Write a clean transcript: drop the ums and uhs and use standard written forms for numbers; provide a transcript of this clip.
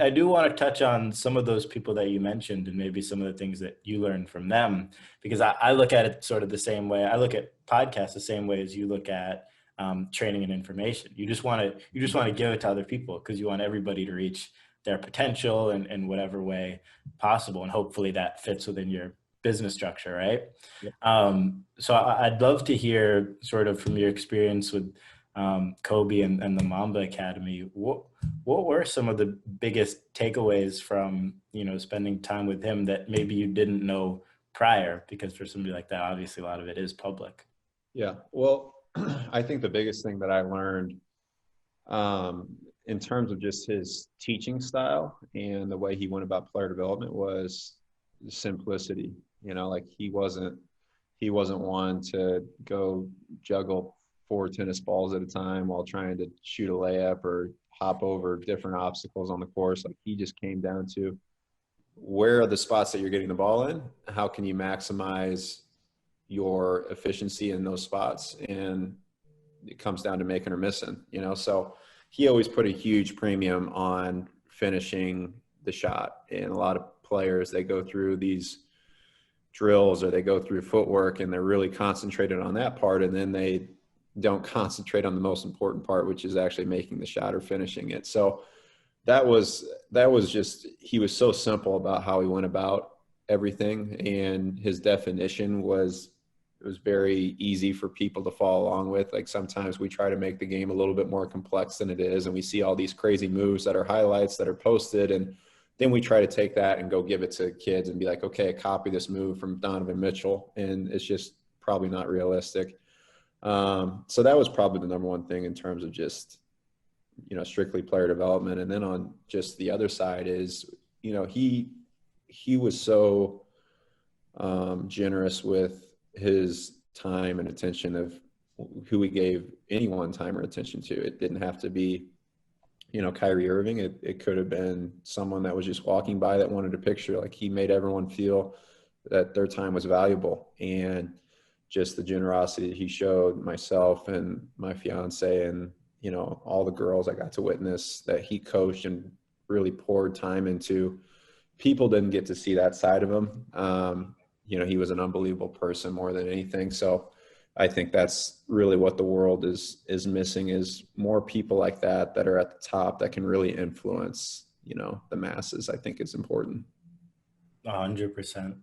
I do want to touch on some of those people that you mentioned and maybe some of the things that you learned from them, because I look at it sort of the same way. I look at podcasts the same way as you look at training and information. You just want to give it to other people because you want everybody to reach their potential in whatever way possible. And hopefully that fits within your business structure, right? Yep. So I'd love to hear sort of from your experience with Kobe and the Mamba Academy. What were some of the biggest takeaways from, spending time with him that maybe you didn't know prior? Because for somebody like that, obviously a lot of it is public. Yeah. Well, I think the biggest thing that I learned in terms of just his teaching style and the way he went about player development was simplicity. Like he wasn't one to go juggle 4 tennis balls at a time while trying to shoot a layup or hop over different obstacles on the course. Like he just came down to, where are the spots that you're getting the ball in? How can you maximize your efficiency in those spots? And it comes down to making or missing, so he always put a huge premium on finishing the shot. And a lot of players, they go through these drills or they go through footwork and they're really concentrated on that part, and then they don't concentrate on the most important part, which is actually making the shot or finishing it. So that was just, he was so simple about how he went about everything, and his definition was very easy for people to follow along with. Like sometimes we try to make the game a little bit more complex than it is, and we see all these crazy moves that are highlights that are posted, and then we try to take that and go give it to kids and be like, okay, copy this move from Donovan Mitchell, and it's just probably not realistic. So that was probably the number one thing in terms of just, strictly player development. And then on just the other side is, he was so generous with his time and attention of who he gave anyone time or attention to. It didn't have to be, Kyrie Irving. It could have been someone that was just walking by that wanted a picture. Like he made everyone feel that their time was valuable, and just the generosity he showed myself and my fiance and, all the girls I got to witness that he coached and really poured time into. People didn't get to see that side of him. He was an unbelievable person more than anything. So I think that's really what the world is missing, is more people like that are at the top that can really influence, the masses. I think is important. 100%.